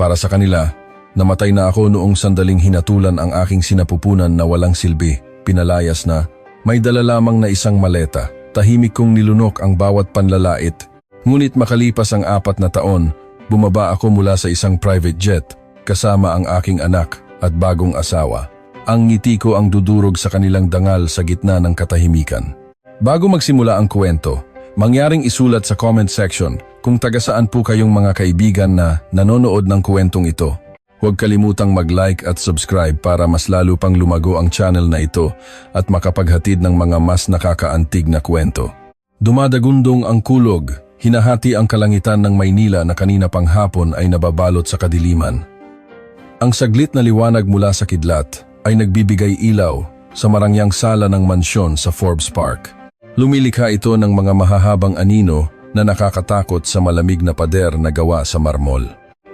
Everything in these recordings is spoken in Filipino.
Para sa kanila, namatay na ako noong sandaling hinatulan ang aking sinapupunan na walang silbi, pinalayas na, may dala lamang na isang maleta. Tahimik kong nilunok ang bawat panlalait. Ngunit makalipas ang 4 na taon, bumaba ako mula sa isang private jet, kasama ang aking anak at bagong asawa. Ang ngiti ko ang dudurog sa kanilang dangal sa gitna ng katahimikan. Bago magsimula ang kwento, mangyaring isulat sa comment section kung taga saan po kayong mga kaibigan na nanonood ng kwentong ito. Huwag kalimutang mag-like at subscribe para mas lalo pang lumago ang channel na ito at makapaghatid ng mga mas nakakaantig na kwento. Dumadagundong ang kulog, hinahati ang kalangitan ng Maynila na kanina pang hapon ay nababalot sa kadiliman. Ang saglit na liwanag mula sa kidlat ay nagbibigay ilaw sa marangyang sala ng mansyon sa Forbes Park. Lumilikha ito ng mga mahahabang anino na nakakatakot sa malamig na pader na gawa sa marmol.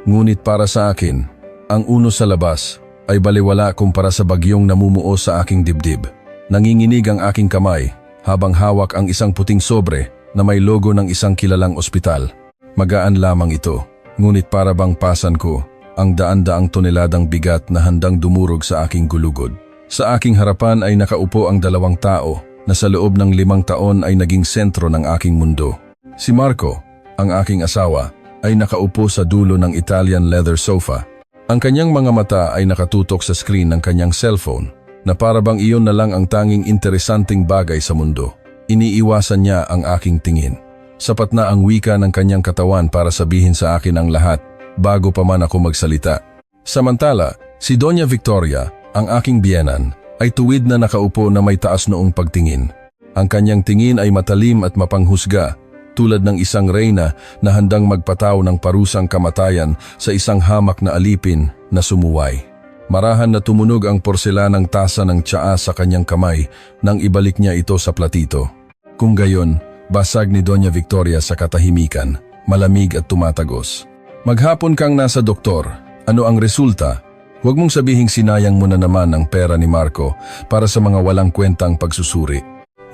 Ngunit para sa akin, ang uno sa labas ay baliwala kumpara sa bagyong namumuo sa aking dibdib. Nanginginig ang aking kamay habang hawak ang isang puting sobre na may logo ng isang kilalang ospital. Magaan lamang ito, ngunit para bang pasan ko ang daan-daang toneladang bigat na handang dumurog sa aking gulugod. Sa aking harapan ay nakaupo ang 2 tao na sa loob ng 5 taon ay naging sentro ng aking mundo. Si Marco, ang aking asawa, ay nakaupo sa dulo ng Italian leather sofa. Ang kanyang mga mata ay nakatutok sa screen ng kanyang cellphone na para bang iyon na lang ang tanging interesanting bagay sa mundo. Iniiwasan niya ang aking tingin. Sapat na ang wika ng kanyang katawan para sabihin sa akin ang lahat bago pa man ako magsalita. Samantala, si Doña Victoria, ang aking biyenan, ay tuwid na nakaupo na may taas noong pagtingin. Ang kanyang tingin ay matalim at mapanghusga, tulad ng isang reyna na handang magpataw ng parusang kamatayan sa isang hamak na alipin na sumuway. Marahan na tumunog ang porselanang tasa ng tsaa sa kanyang kamay nang ibalik niya ito sa platito. Kung gayon, basag ni Doña Victoria sa katahimikan, malamig at tumatagos. Maghapon kang nasa doktor, ano ang resulta? Huwag mong sabihing sinayang mo na naman ang pera ni Marco para sa mga walang kwentang pagsusuri.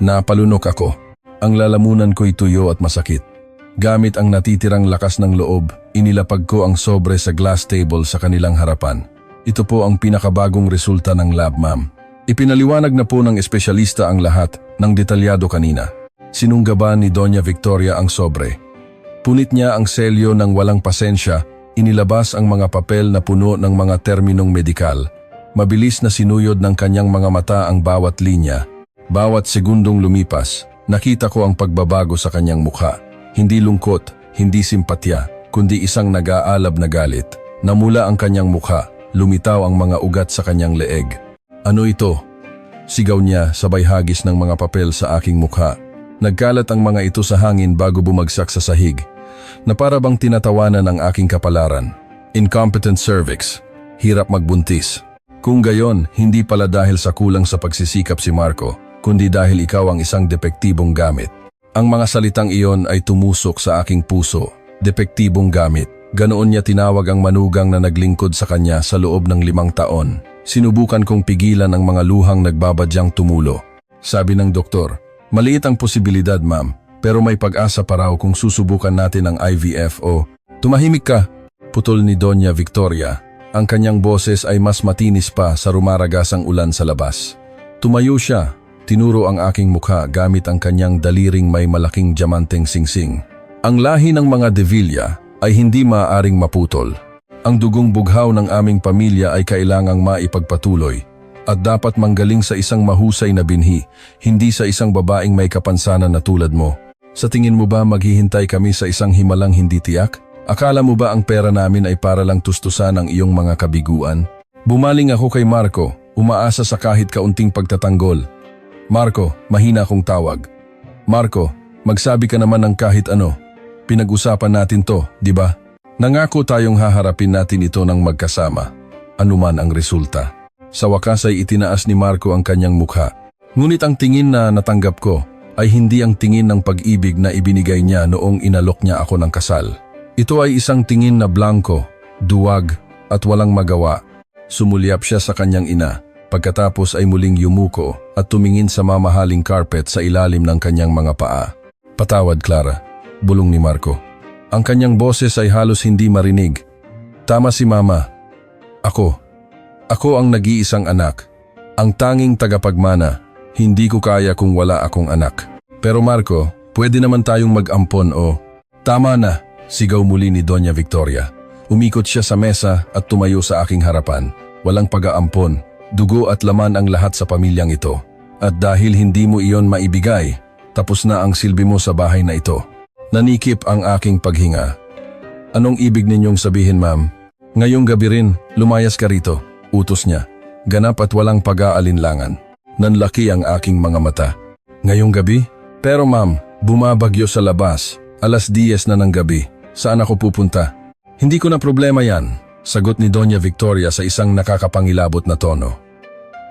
Napalunok ako. Ang lalamunan ko'y tuyo at masakit. Gamit ang natitirang lakas ng loob, inilapag ko ang sobre sa glass table sa kanilang harapan. Ito po ang pinakabagong resulta ng lab, ma'am. Ipinaliwanag na po ng espesyalista ang lahat ng detalyado kanina. Sinunggaban ni Doña Victoria ang sobre. Punit niya ang selyo ng walang pasensya, inilabas ang mga papel na puno ng mga terminong medikal. Mabilis na sinuyod ng kanyang mga mata ang bawat linya. Bawat segundong lumipas, nakita ko ang pagbabago sa kanyang mukha. Hindi lungkot, hindi simpatya, kundi isang nag-aalab na galit. Namula ang kanyang mukha, lumitaw ang mga ugat sa kanyang leeg. Ano ito? Sigaw niya sabay hagis ng mga papel sa aking mukha. Nagkalat ang mga ito sa hangin bago bumagsak sa sahig, na para bang tinatawanan ang aking kapalaran. Incompetent cervix, hirap magbuntis. Kung gayon, hindi pala dahil sa kulang sa pagsisikap si Marco, kundi dahil ikaw ang isang depektibong gamit. Ang mga salitang iyon ay tumusok sa aking puso. Depektibong gamit. Ganoon niya tinawag ang manugang na naglingkod sa kanya sa loob ng 5 taon. Sinubukan kong pigilan ang mga luhang nagbabadyang tumulo. Sabi ng doktor, maliit ang posibilidad, ma'am, pero may pag-asa pa raw kung susubukan natin ang IVF o... Tumahimik ka, putol ni Doña Victoria. Ang kanyang boses ay mas matinis pa sa rumaragasang ulan sa labas. Tumayo siya, tinuro ang aking mukha gamit ang kanyang daliring may malaking diamanteng singsing. Ang lahi ng mga De Villa ay hindi maaaring maputol. Ang dugong bughaw ng aming pamilya ay kailangang maipagpatuloy at dapat manggaling sa isang mahusay na binhi, hindi sa isang babaeng may kapansanan na tulad mo. Sa tingin mo ba maghihintay kami sa isang himalang hindi tiyak? Akala mo ba ang pera namin ay para lang tustusan ang iyong mga kabiguan? Bumaling ako kay Marco, umaasa sa kahit kaunting pagtatanggol. Marco, mahina akong tawag. Marco, magsabi ka naman ng kahit ano. Pinag-usapan natin to, di ba? Nangako tayong haharapin natin ito ng magkasama, anuman ang resulta. Sa wakas ay itinaas ni Marco ang kanyang mukha. Ngunit ang tingin na natanggap ko ay hindi ang tingin ng pag-ibig na ibinigay niya noong inalok niya ako ng kasal. Ito ay isang tingin na blanko, duwag at walang magawa. Sumulyap siya sa kanyang ina, pagkatapos ay muling yumuko at tumingin sa mamahaling carpet sa ilalim ng kanyang mga paa. Patawad, Clara, bulong ni Marco. Ang kanyang boses ay halos hindi marinig. Tama si Mama. Ako ang nag-iisang anak. Ang tanging tagapagmana. Hindi ko kaya kung wala akong anak. Pero Marco, pwede naman tayong mag-ampon o... Tama na, sigaw muli ni Doña Victoria. Umikot siya sa mesa at tumayo sa aking harapan. Walang pag-aampon. Dugo at laman ang lahat sa pamilyang ito. At dahil hindi mo iyon maibigay, tapos na ang silbi mo sa bahay na ito. Nanikip ang aking paghinga. Anong ibig ninyong sabihin, ma'am? Ngayong gabi rin, lumayas ka rito. Utos niya. Ganap at walang pag-aalinlangan. Nanlaki ang aking mga mata. Ngayong gabi? Pero ma'am, bumabagyo sa labas. 10:00 na ng gabi. Saan ako pupunta? Hindi ko na problema yan, sagot ni Doña Victoria sa isang nakakapangilabot na tono.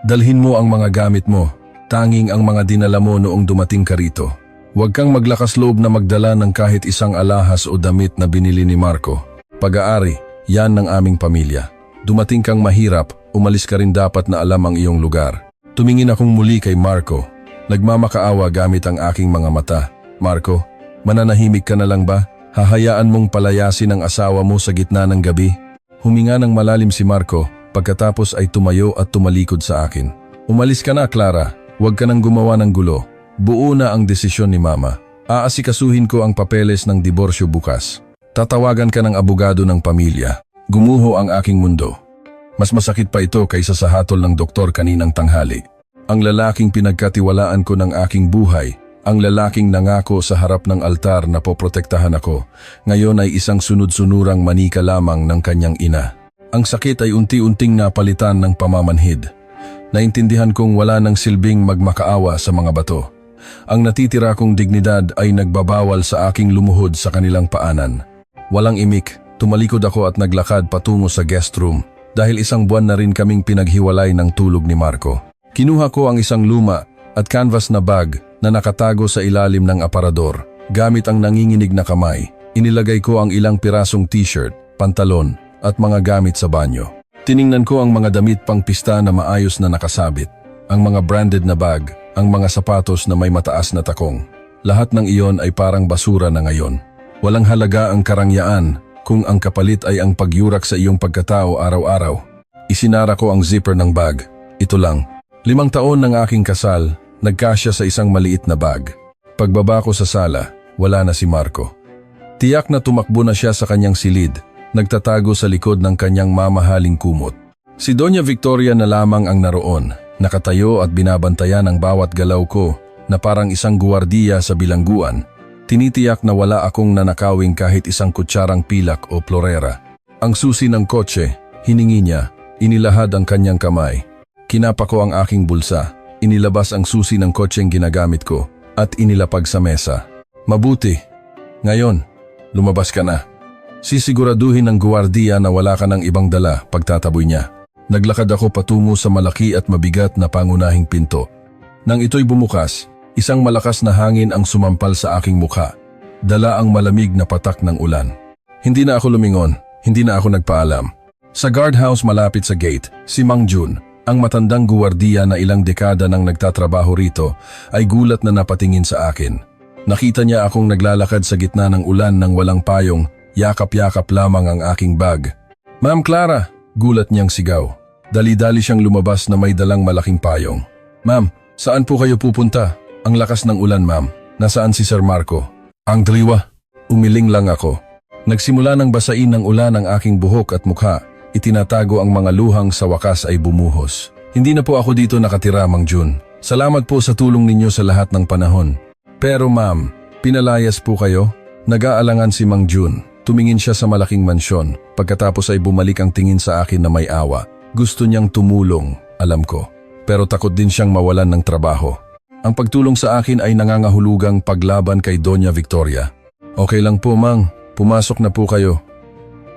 Dalhin mo ang mga gamit mo. Tanging ang mga dinala mo noong dumating ka rito. Huwag kang maglakas loob na magdala ng kahit isang alahas o damit na binili ni Marco. Pag-aari, yan ng aming pamilya. Dumating kang mahirap, umalis ka rin dapat na alam ang iyong lugar. Tumingin akong muli kay Marco. Nagmamakaawa gamit ang aking mga mata. Marco, mananahimik ka na lang ba? Hahayaan mong palayasin ang asawa mo sa gitna ng gabi? Huminga ng malalim si Marco, pagkatapos ay tumayo at tumalikod sa akin. Umalis ka na, Clara. Huwag ka nang gumawa ng gulo. Buo na ang desisyon ni Mama. Aasikasuhin ko ang papeles ng diborsyo bukas. Tatawagan ka ng abogado ng pamilya. Gumuho ang aking mundo. Mas masakit pa ito kaysa sa hatol ng doktor kaninang tanghali. Ang lalaking pinagkatiwalaan ko ng aking buhay, ang lalaking nangako sa harap ng altar na poprotektahan ako, ngayon ay isang sunod-sunurang manika lamang ng kanyang ina. Ang sakit ay unti-unting napalitan ng pamamanhid. Naintindihan kong wala nang silbing magmakaawa sa mga bato. Ang natitira kong dignidad ay nagbabawal sa aking lumuhod sa kanilang paanan. Walang imik, tumalikod ako at naglakad patungo sa guest room dahil isang buwan na rin kaming pinaghiwalay ng tulog ni Marco. Kinuha ko ang isang luma at canvas na bag na nakatago sa ilalim ng aparador. Gamit ang nanginginig na kamay, inilagay ko ang ilang pirasong t-shirt, pantalon at mga gamit sa banyo. Tiningnan ko ang mga damit pang pista na maayos na nakasabit, ang mga branded na bag, ang mga sapatos na may mataas na takong. Lahat ng iyon ay parang basura na ngayon. Walang halaga ang karangyaan kung ang kapalit ay ang pagyurak sa iyong pagkatao araw-araw. Isinara ko ang zipper ng bag. Ito lang. 5 taon ng aking kasal, nagkasya sa isang maliit na bag. Pagbaba ko sa sala, wala na si Marco. Tiyak na tumakbo na siya sa kanyang silid, nagtatago sa likod ng kanyang mamahaling kumot. Si Doña Victoria na lamang ang naroon, nakatayo at binabantayan ang bawat galaw ko na parang isang guwardiya sa bilangguan. Tinitiyak na wala akong nanakawing kahit isang kutsarang pilak o florera. Ang susi ng kotse, hiningi niya, inilahad ang kanyang kamay. Kinapa ko ang aking bulsa, inilabas ang susi ng kotseng ginagamit ko at inilapag sa mesa. Mabuti. Ngayon, lumabas ka na. Sisiguraduhin ng guwardiya na wala ka ng ibang dala pagtataboy niya. Naglakad ako patungo sa malaki at mabigat na pangunahing pinto. Nang ito'y bumukas, isang malakas na hangin ang sumampal sa aking mukha. Dala ang malamig na patak ng ulan. Hindi na ako lumingon, hindi na ako nagpaalam. Sa guardhouse malapit sa gate, si Mang Jun, ang matandang guwardiya na ilang dekada nang nagtatrabaho rito, ay gulat na napatingin sa akin. Nakita niya akong naglalakad sa gitna ng ulan ng walang payong, yakap-yakap lamang ang aking bag. Ma'am Clara, gulat niyang sigaw. Dali-dali siyang lumabas na may dalang malaking payong. Ma'am, saan po kayo pupunta? Ang lakas ng ulan, ma'am. Nasaan si Sir Marco? Ang driwa. Umiling lang ako. Nagsimula ng basain ng ulan ang aking buhok at mukha. Itinatago ang mga luhang sa wakas ay bumuhos. Hindi na po ako dito nakatira, Mang Jun. Salamat po sa tulong ninyo sa lahat ng panahon. Pero ma'am, pinalayas po kayo? Nag-aalangan si Mang Jun. Tumingin siya sa malaking mansyon. Pagkatapos ay bumalik ang tingin sa akin na may awa. Gusto niyang tumulong, alam ko. Pero takot din siyang mawalan ng trabaho. Ang pagtulong sa akin ay nangangahulugang paglaban kay Doña Victoria. Okay lang po, Mang. Pumasok na po kayo.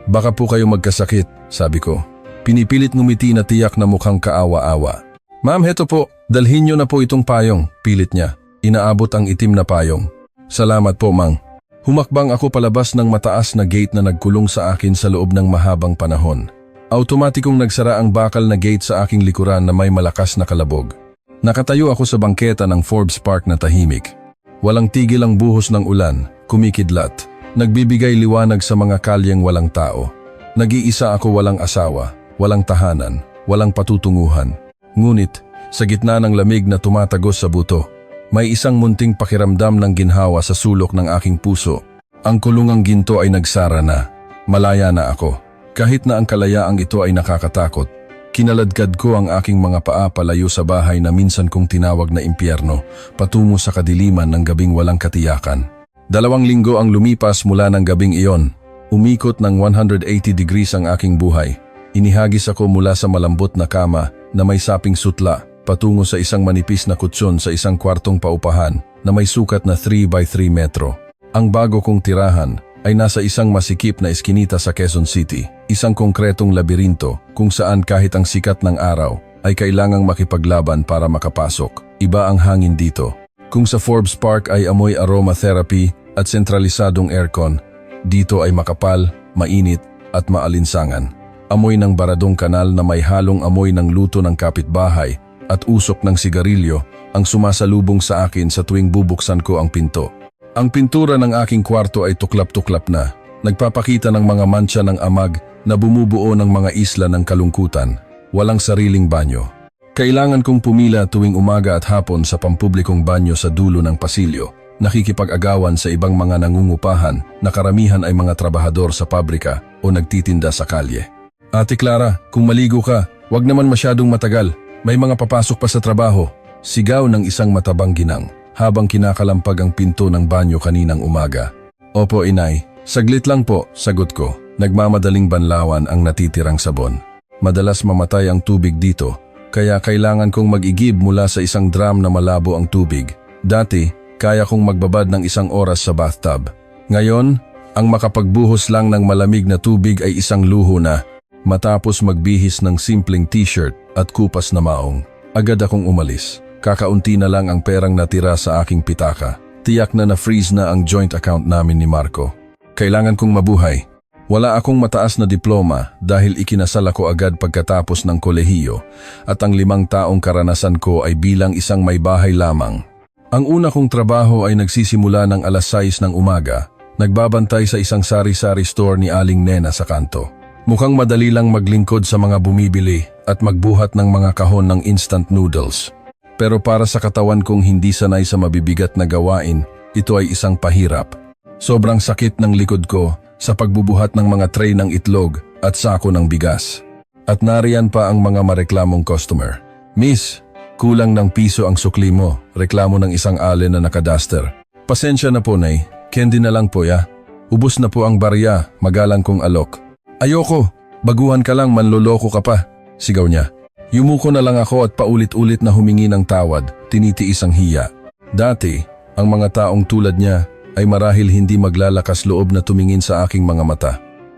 Baka po kayo magkasakit, sabi ko. Pinipilit ngumiti na tiyak na mukhang kaawa-awa. Ma'am, heto po. Dalhin niyo na po itong payong, pilit niya. Inaabot ang itim na payong. Salamat po, Mang. Humakbang ako palabas ng mataas na gate na nagkulong sa akin sa loob ng mahabang panahon. Automatikong nagsara ang bakal na gate sa aking likuran na may malakas na kalabog. Nakatayo ako sa bangketa ng Forbes Park na tahimik. Walang tigil ang buhos ng ulan, kumikidlat. Nagbibigay liwanag sa mga kalyeng walang tao. Nag-iisa ako, walang asawa, walang tahanan, walang patutunguhan. Ngunit, sa gitna ng lamig na tumatagos sa buto, may isang munting pakiramdam ng ginhawa sa sulok ng aking puso. Ang kulungang ginto ay nagsara na. Malaya na ako. Kahit na ang kalayaang ito ay nakakatakot, kinaladkad ko ang aking mga paa palayo sa bahay na minsan kong tinawag na impyerno, patungo sa kadiliman ng gabing walang katiyakan. 2 linggo ang lumipas mula ng gabing iyon. Umikot ng 180 degrees ang aking buhay. Inihagis ako mula sa malambot na kama na may saping sutla, patungo sa isang manipis na kutsyon sa isang kwartong paupahan na may sukat na 3 by 3 metro. Ang bago kong tirahan ay nasa isang masikip na eskinita sa Quezon City, isang konkretong labirinto kung saan kahit ang sikat ng araw ay kailangang makipaglaban para makapasok. Iba ang hangin dito. Kung sa Forbes Park ay amoy aromatherapy at sentralisadong aircon, dito ay makapal, mainit at maalinsangan. Amoy ng baradong kanal na may halong amoy ng luto ng kapitbahay at usok ng sigarilyo ang sumasalubong sa akin sa tuwing bubuksan ko ang pinto. Ang pintura ng aking kwarto ay tuklap-tuklap na, nagpapakita ng mga mantsa ng amag na bumubuo ng mga isla ng kalungkutan. Walang sariling banyo. Kailangan kong pumila tuwing umaga at hapon sa pampublikong banyo sa dulo ng pasilyo, nakikipag-agawan sa ibang mga nangungupahan na karamihan ay mga trabahador sa pabrika o nagtitinda sa kalye. Ate Clara, kung maligo ka, wag naman masyadong matagal. May mga papasok pa sa trabaho. Sigaw ng isang matabang ginang habang kinakalampag ang pinto ng banyo kaninang umaga. Opo, inay. Saglit lang po, sagot ko. Nagmamadaling banlawan ang natitirang sabon. Madalas mamatay ang tubig dito, kaya kailangan kong mag-igib mula sa isang drum na malabo ang tubig. Dati, kaya kong magbabad ng 1 oras sa bathtub. Ngayon, ang makapagbuhos lang ng malamig na tubig ay isang luho na. Matapos magbihis ng simpleng t-shirt at kupas na maong, agad akong umalis. Kakaunti na lang ang perang natira sa aking pitaka. Tiyak na na-freeze na ang joint account namin ni Marco. Kailangan kong mabuhay. Wala akong mataas na diploma dahil ikinasal ako agad pagkatapos ng kolehiyo at ang 5 taong karanasan ko ay bilang isang may bahay lamang. Ang una kong trabaho ay nagsisimula ng 6:00 ng umaga. Nagbabantay sa isang sari-sari store ni Aling Nena sa kanto. Mukhang madali lang maglingkod sa mga bumibili at magbuhat ng mga kahon ng instant noodles. Pero para sa katawan kong hindi sanay sa mabibigat na gawain, ito ay isang pahirap. Sobrang sakit ng likod ko sa pagbubuhat ng mga tray ng itlog at sako ng bigas. At nariyan pa ang mga mareklamong customer. Miss, kulang ng piso ang sukli mo, reklamo ng isang allen na nakadaster. Pasensya na po, nay. Candy na lang po, ya. Ubus na po ang barya, magalang kong alok. Ayoko, baguhan ka lang, manloloko ka pa, sigaw niya. Yumuko na lang ako at paulit-ulit na humingi ng tawad, tinitiis ang hiya. Dati, ang mga taong tulad niya ay marahil hindi maglalakas loob na tumingin sa aking mga mata.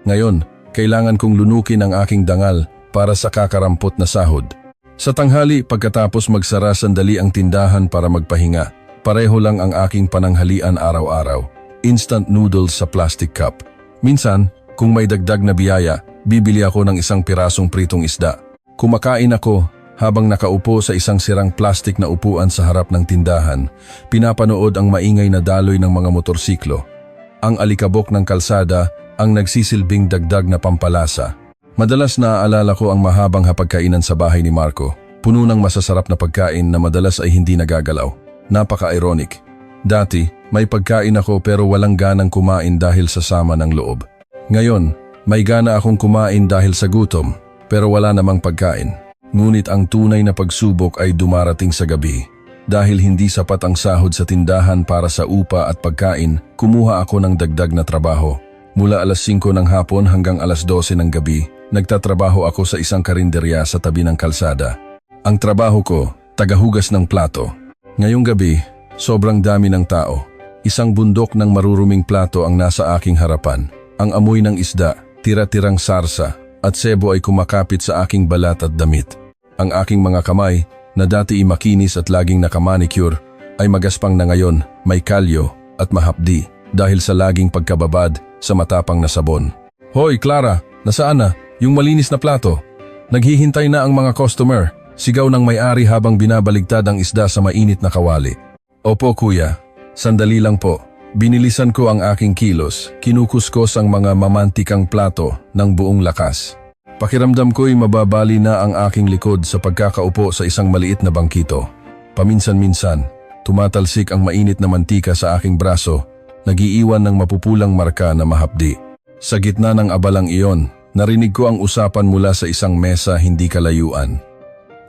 Ngayon, kailangan kong lunukin ang aking dangal para sa kakarampot na sahod. Sa tanghali, pagkatapos magsara sandali ang tindahan para magpahinga, pareho lang ang aking pananghalian araw-araw. Instant noodles sa plastic cup. Minsan, kung may dagdag na biyaya, bibili ako ng 1 pirasong pritong isda. Kumakain ako habang nakaupo sa isang sirang plastik na upuan sa harap ng tindahan, pinapanood ang maingay na daloy ng mga motorsiklo. Ang alikabok ng kalsada ang nagsisilbing dagdag na pampalasa. Madalas naaalala ko ang mahabang hapagkainan sa bahay ni Marco, puno ng masasarap na pagkain na madalas ay hindi nagagalaw. Napaka-ironic. Dati, may pagkain ako pero walang ganang kumain dahil sa sama ng loob. Ngayon, may gana akong kumain dahil sa gutom, pero wala namang pagkain. Ngunit ang tunay na pagsubok ay dumarating sa gabi. Dahil hindi sapat ang sahod sa tindahan para sa upa at pagkain, kumuha ako ng dagdag na trabaho. Mula 5:00 ng hapon hanggang 12:00 ng gabi, nagtatrabaho ako sa isang karinderya sa tabi ng kalsada. Ang trabaho ko, tagahugas ng plato. Ngayong gabi, sobrang dami ng tao. Isang bundok ng maruruming plato ang nasa aking harapan. Ang amoy ng isda, tira-tirang sarsa, at sebo ay kumakapit sa aking balat at damit. Ang aking mga kamay, na dati makinis at laging nakamanicure, ay magaspang na ngayon, may kalyo at mahapdi dahil sa laging pagkababad sa matapang na sabon. Hoy, Clara, nasaan na? Yung malinis na plato. Naghihintay na ang mga customer, sigaw ng may-ari habang binabaligtad ang isda sa mainit na kawali. Opo, kuya. Sandali lang po. Binilisan ko ang aking kilos, kinukuskos ang mga mamantikang plato ng buong lakas. Pakiramdam ko'y mababali na ang aking likod sa pagkakaupo sa isang maliit na bangkito. Paminsan-minsan, tumatalsik ang mainit na mantika sa aking braso, nag-iiwan ng mapupulang marka na mahapdi. Sa gitna ng abalang iyon, narinig ko ang usapan mula sa isang mesa hindi kalayuan.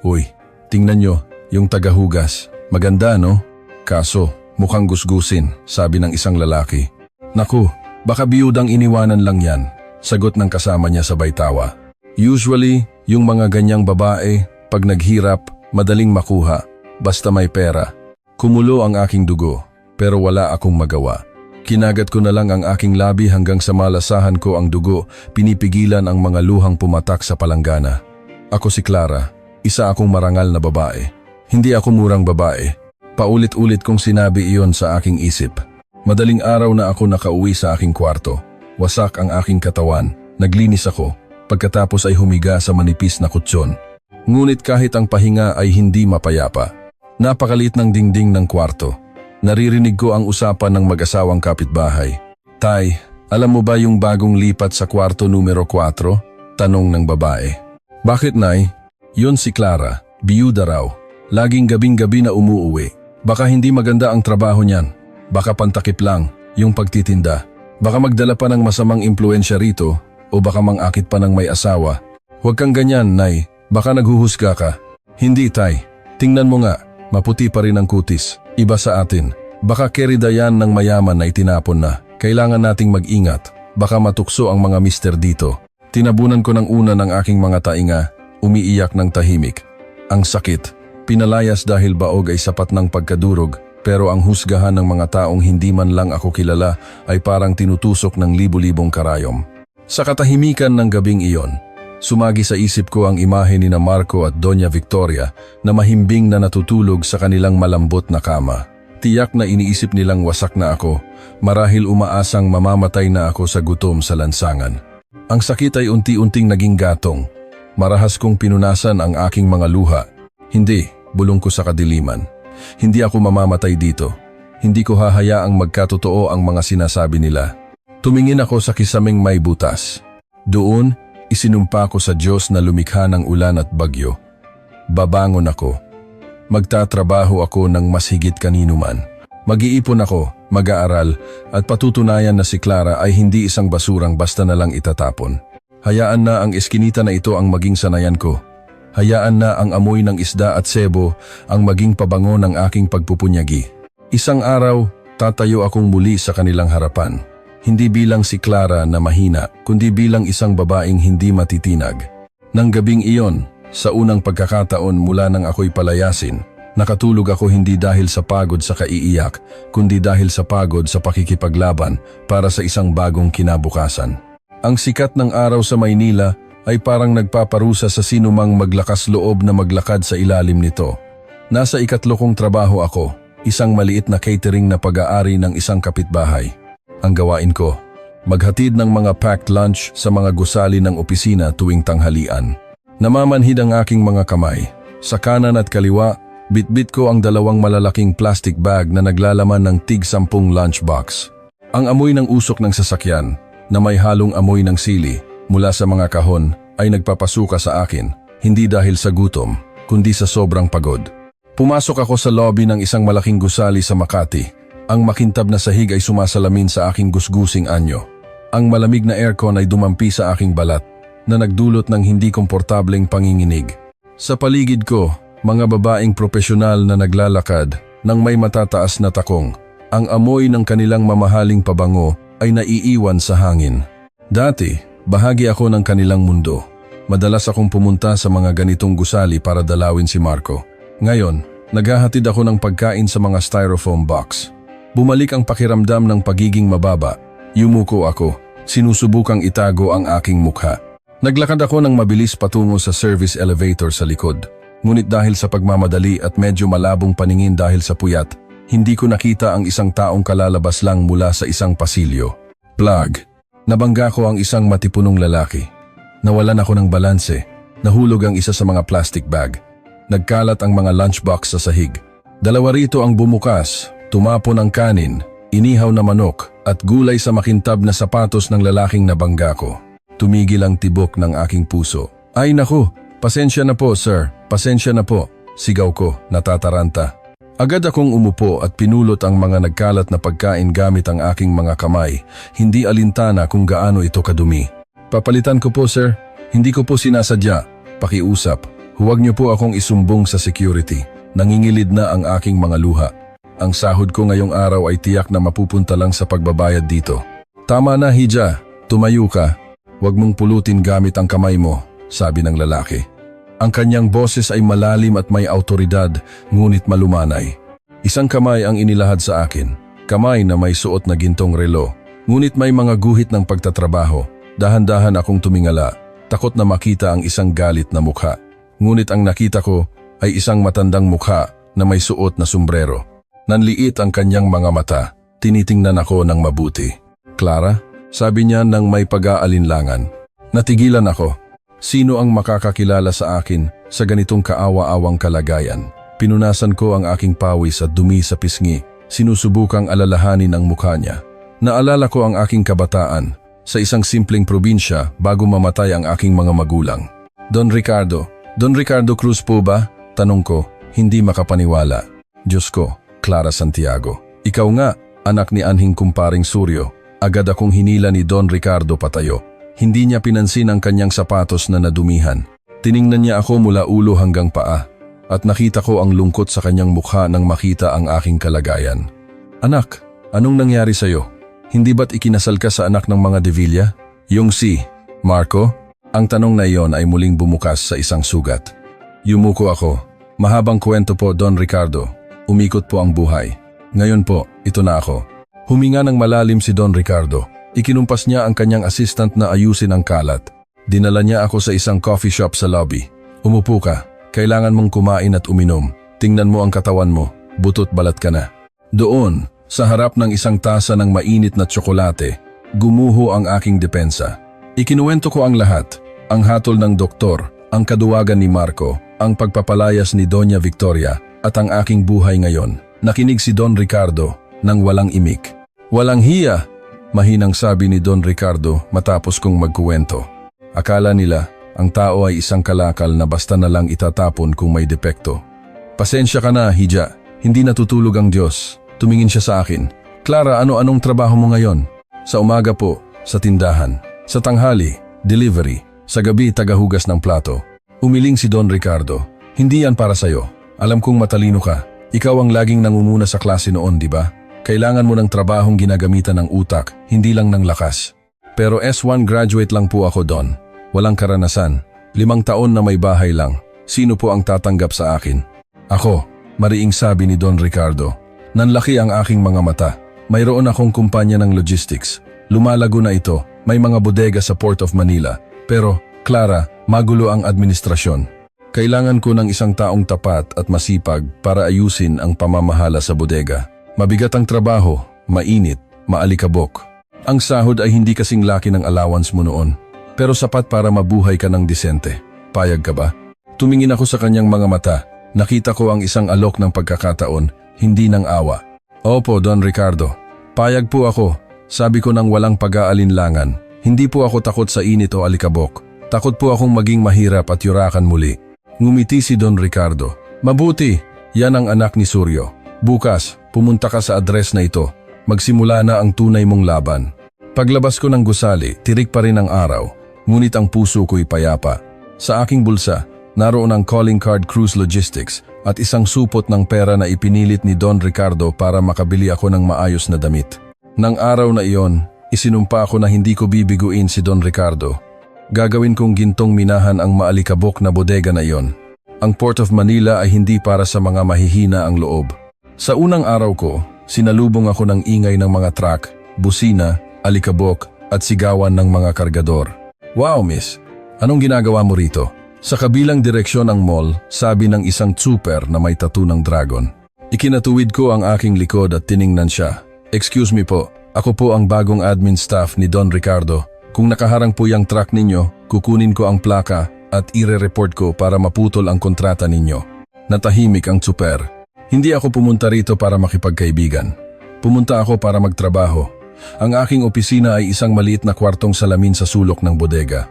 Uy, tingnan nyo, yung tagahugas. Maganda no? Kaso, mukhang gusgusin, sabi ng isang lalaki. Naku, baka biyudang iniwanan lang yan, sagot ng kasama niya sabay tawa. Usually, yung mga ganyang babae, pag naghirap, madaling makuha, basta may pera. Kumulo ang aking dugo, pero wala akong magawa. Kinagat ko na lang ang aking labi hanggang sa malasahan ko ang dugo, pinipigilan ang mga luhang pumatak sa palanggana. Ako si Clara, isa akong marangal na babae. Hindi ako murang babae. Paulit-ulit kong sinabi iyon sa aking isip. Madaling araw na ako nakauwi sa aking kwarto. Wasak ang aking katawan. Naglinis ako. Pagkatapos ay humiga sa manipis na kutsyon. Ngunit kahit ang pahinga ay hindi mapayapa. Napakaliit ng dingding ng kwarto. Naririnig ko ang usapan ng mag-asawang kapitbahay. Tay, alam mo ba yung bagong lipat sa kwarto numero 4? Tanong ng babae. Bakit, Nay? Yun si Clara. Biyuda raw. Laging gabing-gabi na umuuwi. Baka hindi maganda ang trabaho niyan. Baka pantakip lang, yung pagtitinda. Baka magdala pa ng masamang impluensya rito o baka mangakit pa ng may asawa. Huwag kang ganyan, Nay. Baka naghuhusga ka. Hindi, Tay. Tingnan mo nga, maputi pa rin ang kutis. Iba sa atin. Baka kerida yan ng mayaman na itinapon na. Kailangan nating mag-ingat. Baka matukso ang mga mister dito. Tinabunan ko ng una ng aking mga tainga. Umiiyak ng tahimik. Ang sakit. Pinalayas dahil baog ay sapat ng pagkadurog, pero ang husgahan ng mga taong hindi man lang ako kilala ay parang tinutusok ng libu-libong karayom. Sa katahimikan ng gabing iyon, sumagi sa isip ko ang imahe ni na Marco at Doña Victoria na mahimbing na natutulog sa kanilang malambot na kama. Tiyak na iniisip nilang wasak na ako, marahil umaasang mamamatay na ako sa gutom sa lansangan. Ang sakit ay unti-unting naging gatong. Marahas kong pinunasan ang aking mga luha. Hindi, bulong ko sa kadiliman. Hindi ako mamamatay dito. Hindi ko hahayaang magkatotoo ang mga sinasabi nila. Tumingin ako sa kisaming may butas. Doon, isinumpa ko sa Diyos na lumikha ng ulan at bagyo. Babangon ako. Magtatrabaho ako ng mas higit kanino man. Mag-iipon ako, mag-aaral, at patutunayan na si Clara ay hindi isang basurang basta na lang itatapon. Hayaan na ang eskinita na ito ang maging sanayan ko. Hayaan na ang amoy ng isda at sebo ang maging pabango ng aking pagpupunyagi. Isang araw, tatayo akong muli sa kanilang harapan. Hindi bilang si Clara na mahina, kundi bilang isang babaeng hindi matitinag. Nang gabing iyon, sa unang pagkakataon mula nang ako'y palayasin, nakatulog ako hindi dahil sa pagod sa kaiiyak, kundi dahil sa pagod sa pakikipaglaban para sa isang bagong kinabukasan. Ang sikat ng araw sa Maynila ay parang nagpaparusa sa sinumang maglakas loob na maglakad sa ilalim nito. Nasa ikatlo kong trabaho ako, isang maliit na catering na pag-aari ng isang kapitbahay. Ang gawain ko, maghatid ng mga packed lunch sa mga gusali ng opisina tuwing tanghalian. Namamanhid ang aking mga kamay. Sa kanan at kaliwa, bitbit ko ang dalawang malalaking plastic bag na naglalaman ng tig-10 lunchbox. Ang amoy ng usok ng sasakyan, na may halong amoy ng sili, mula sa mga kahon ay nagpapasuka sa akin, hindi dahil sa gutom, kundi sa sobrang pagod. Pumasok ako sa lobby ng isang malaking gusali sa Makati. Ang makintab na sahig ay sumasalamin sa aking gusgusing anyo. Ang malamig na aircon ay dumampi sa aking balat, na nagdulot ng hindi komportableng panginginig. Sa paligid ko, mga babaeng propesyonal na naglalakad ng may matataas na takong. Ang amoy ng kanilang mamahaling pabango ay naiiwan sa hangin. Dati, bahagi ako ng kanilang mundo. Madalas akong pumunta sa mga ganitong gusali para dalawin si Marco. Ngayon, naghahatid ako ng pagkain sa mga styrofoam box. Bumalik ang pakiramdam ng pagiging mababa. Yumuko ako, sinusubukang itago ang aking mukha. Naglakad ako ng mabilis patungo sa service elevator sa likod. Ngunit dahil sa pagmamadali at medyo malabong paningin dahil sa puyat, hindi ko nakita ang isang taong kalalabas lang mula sa isang pasilyo. Plug. Nabangga ko ang isang matipunong lalaki. Nawalan ako ng balanse. Nahulog ang isa sa mga plastic bag. Nagkalat ang mga lunchbox sa sahig. Dalawa rito ang bumukas, tumapon ang kanin, inihaw na manok at gulay sa makintab na sapatos ng lalaking nabangga ko. Tumigil ang tibok ng aking puso. Ay naku, pasensya na po sir, pasensya na po, sigaw ko, natataranta. Agad akong umupo at pinulot ang mga nagkalat na pagkain gamit ang aking mga kamay, hindi alintana kung gaano ito kadumi. Papalitan ko po sir, hindi ko po sinasadya, pakiusap. Huwag niyo po akong isumbong sa security. Nangingilid na ang aking mga luha. Ang sahod ko ngayong araw ay tiyak na mapupunta lang sa pagbabayad dito. Tama na Hija, tumayo ka. Huwag mong pulutin gamit ang kamay mo, sabi ng lalaki. Ang kanyang boses ay malalim at may autoridad, ngunit malumanay. Isang kamay ang inilahad sa akin, kamay na may suot na gintong relo, ngunit may mga guhit ng pagtatrabaho. Dahan-dahan akong tumingala, takot na makita ang isang galit na mukha. Ngunit ang nakita ko ay isang matandang mukha na may suot na sombrero. Nanliit ang kanyang mga mata, tinitingnan ako ng mabuti. Clara, sabi niya nang may pag-aalinlangan. Natigilan ako. Sino ang makakakilala sa akin sa ganitong kaawa-awang kalagayan? Pinunasan ko ang aking pawis at dumi sa pisngi, sinusubukang alalahanin ang mukha niya. Naalala ko ang aking kabataan sa isang simpleng probinsya bago mamatay ang aking mga magulang. Don Ricardo Cruz po ba? Tanong ko, hindi makapaniwala. Diyos ko, Clara Santiago. Ikaw nga, anak ni anhing kumparing Suryo. Agad akong hinila ni Don Ricardo patayo. Hindi niya pinansin ang kanyang sapatos na nadumihan. Tiningnan niya ako mula ulo hanggang paa at nakita ko ang lungkot sa kanyang mukha nang makita ang aking kalagayan. Anak, anong nangyari sa'yo? Hindi ba't ikinasal ka sa anak ng mga De Villa? Yung si Marco? Ang tanong na iyon ay muling bumukas sa isang sugat. Yumuko ako. Mahabang kwento po Don Ricardo. Umikot po ang buhay. Ngayon po, ito na ako. Huminga ng malalim si Don Ricardo. Ikinumpas niya ang kanyang assistant na ayusin ang kalat. Dinala niya ako sa isang coffee shop sa lobby. Umupo ka. Kailangan mong kumain at uminom. Tingnan mo ang katawan mo. Butot balat ka na. Doon, sa harap ng isang tasa ng mainit na tsokolate, gumuho ang aking depensa. Ikinuwento ko ang lahat. Ang hatol ng doktor, ang kaduwagan ni Marco, ang pagpapalayas ni Doña Victoria, at ang aking buhay ngayon. Nakinig si Don Ricardo nang walang imik. Walang hiya! Mahinang sabi ni Don Ricardo matapos kong magkuwento. Akala nila, ang tao ay isang kalakal na basta na lang itatapon kung may depekto. Pasensya ka na, Hija. Hindi natutulog ang Diyos. Tumingin siya sa akin. Clara, ano-anong trabaho mo ngayon? Sa umaga po, sa tindahan. Sa tanghali, delivery. Sa gabi, tagahugas ng plato. Umiling si Don Ricardo. Hindi yan para sa'yo. Alam kong matalino ka. Ikaw ang laging nangunguna sa klase noon, di ba? Kailangan mo ng trabahong ginagamitan ng utak, hindi lang ng lakas. Pero S1 graduate lang po ako, Don. Walang karanasan. 5 taon na may bahay lang. Sino po ang tatanggap sa akin? Ako, mariing sabi ni Don Ricardo. Nanlaki ang aking mga mata. Mayroon akong kumpanya ng logistics. Lumalago na ito. May mga bodega sa Port of Manila. Pero, Clara, magulo ang administrasyon. Kailangan ko ng isang taong tapat at masipag para ayusin ang pamamahala sa bodega. Mabigat ang trabaho, mainit, maalikabok. Ang sahod ay hindi kasing laki ng allowance mo noon, pero sapat para mabuhay ka ng disente. Payag ka ba? Tumingin ako sa kanyang mga mata. Nakita ko ang isang alok ng pagkakataon, hindi ng awa. Opo, Don Ricardo. Payag po ako. Sabi ko nang walang pag-aalinlangan. Hindi po ako takot sa init o alikabok. Takot po akong maging mahirap at yurakan muli. Ngumiti si Don Ricardo. Mabuti, yan ang anak ni Suryo. Bukas, pumunta ka sa address na ito. Magsimula na ang tunay mong laban. Paglabas ko ng gusali, tirik pa rin ang araw. Ngunit ang puso ko'y payapa. Sa aking bulsa, naroon ang calling card Cruise Logistics at isang supot ng pera na ipinilit ni Don Ricardo para makabili ako ng maayos na damit. Nang araw na iyon, isinumpa ko na hindi ko bibiguin si Don Ricardo. Gagawin kong gintong minahan ang maalikabok na bodega na iyon. Ang Port of Manila ay hindi para sa mga mahihina ang loob. Sa unang araw ko, sinalubong ako ng ingay ng mga truck, busina, alikabok at sigawan ng mga kargador. Wow, miss! Anong ginagawa mo rito? Sa kabilang direksyon ng mall, sabi ng isang super na may tattoo ng dragon. Ikinatuwid ko ang aking likod at tiningnan siya. Excuse me po, ako po ang bagong admin staff ni Don Ricardo. Kung nakaharang po yung truck ninyo, kukunin ko ang plaka at ire-report ko para maputol ang kontrata ninyo. Natahimik ang super. Hindi ako pumunta rito para makipagkaibigan. Pumunta ako para magtrabaho. Ang aking opisina ay isang maliit na kwartong salamin sa sulok ng bodega.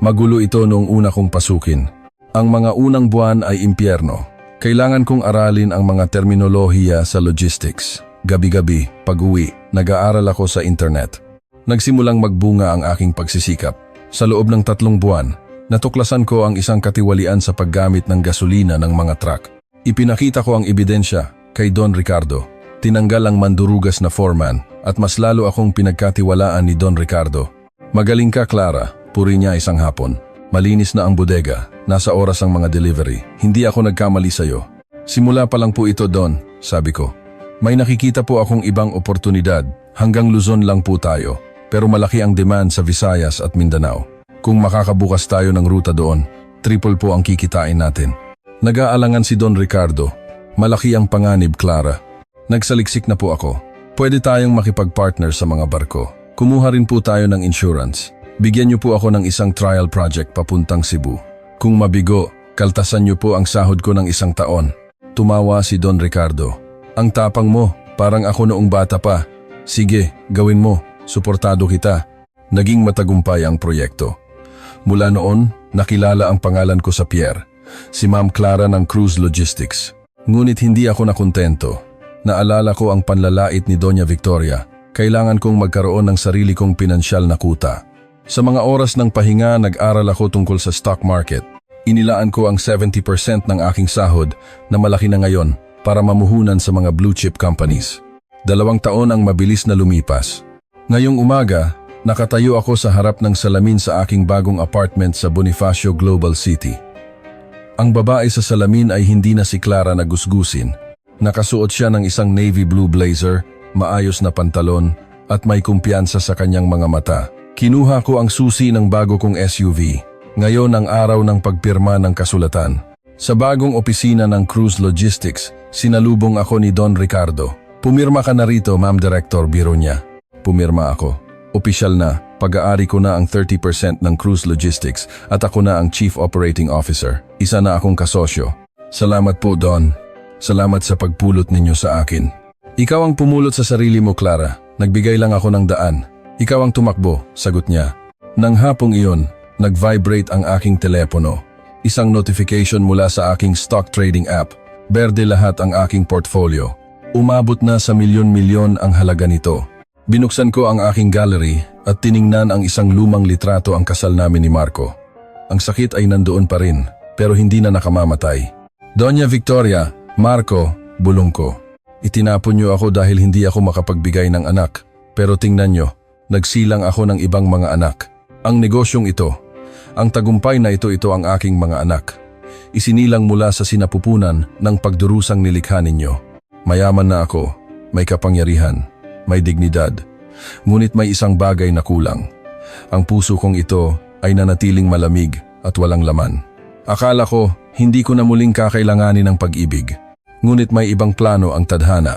Magulo ito noong una kong pasukin. Ang mga unang buwan ay impyerno. Kailangan kong aralin ang mga terminolohiya sa logistics. Gabi-gabi, pag-uwi, nag-aaral ako sa internet. Nagsimulang magbunga ang aking pagsisikap. Sa loob ng 3 buwan, natuklasan ko ang isang katiwalian sa paggamit ng gasolina ng mga truck. Ipinakita ko ang ebidensya kay Don Ricardo. Tinanggal ang mandurugas na foreman at mas lalo akong pinagkatiwalaan ni Don Ricardo. Magaling ka, Clara, puri niya isang hapon. Malinis na ang bodega, nasa oras ang mga delivery. Hindi ako nagkamali sa'yo. Simula pa lang po ito, Don, sabi ko. May nakikita po akong ibang oportunidad, hanggang Luzon lang po tayo. Pero malaki ang demand sa Visayas at Mindanao. Kung makakabukas tayo ng ruta doon, triple po ang kikitain natin. Nag-aalangan si Don Ricardo. Malaki ang panganib, Clara. Nagsaliksik na po ako. Pwede tayong makipag-partner sa mga barko. Kumuha rin po tayo ng insurance. Bigyan niyo po ako ng isang trial project papuntang Cebu. Kung mabigo, kaltasan niyo po ang sahod ko ng 1 taon. Tumawa si Don Ricardo. Ang tapang mo, parang ako noong bata pa. Sige, gawin mo. Suportado kita. Naging matagumpay ang proyekto. Mula noon, nakilala ang pangalan ko sa Pierre, si Ma'am Clara ng Cruise Logistics. Ngunit hindi ako nakontento. Naalala ko ang panlalait ni Doña Victoria. Kailangan kong magkaroon ng sarili kong pinansyal na kuta. Sa mga oras ng pahinga, nag-aral ako tungkol sa stock market. Inilaan ko ang 70% ng aking sahod na malaki na ngayon para mamuhunan sa mga blue chip companies. 2 taon ang mabilis na lumipas. Ngayong umaga, nakatayo ako sa harap ng salamin sa aking bagong apartment sa Bonifacio Global City. Ang babae sa salamin ay hindi na si Clara na gusgusin. Nakasuot siya ng isang navy blue blazer, maayos na pantalon, at may kumpiyansa sa kanyang mga mata. Kinuha ko ang susi ng bago kong SUV. Ngayon ang araw ng pagpirma ng kasulatan. Sa bagong opisina ng Cruise Logistics, sinalubong ako ni Don Ricardo. Pumirma ka na rito, Ma'am Director, biro niya. Pumirma ako. Opisyal na, pag-aari ko na ang 30% ng Cruise Logistics at ako na ang Chief Operating Officer. Isa na akong kasosyo. Salamat po, Don. Salamat sa pagpulot ninyo sa akin. Ikaw ang pumulot sa sarili mo, Clara. Nagbigay lang ako ng daan. Ikaw ang tumakbo, sagot niya. Nang hapong iyon, nag-vibrate ang aking telepono. Isang notification mula sa aking stock trading app. Berde lahat ang aking portfolio. Umabot na sa milyon-milyon ang halaga nito. Binuksan ko ang aking gallery at tiningnan ang isang lumang litrato ang kasal namin ni Marco. Ang sakit ay nandoon pa rin, pero hindi na nakamamatay. Doña Victoria, Marco, bulong ko. Itinapon niyo ako dahil hindi ako makapagbigay ng anak. Pero tingnan niyo, nagsilang ako ng ibang mga anak. Ang negosyong ito, ang tagumpay na ito ang aking mga anak. Isinilang mula sa sinapupunan ng pagdurusang nilikha ninyo. Mayaman na ako, may kapangyarihan, may dignidad. Ngunit may isang bagay na kulang. Ang puso kong ito ay nanatiling malamig at walang laman. Akala ko, hindi ko na muling kakailanganin ng pag-ibig. Ngunit may ibang plano ang tadhana.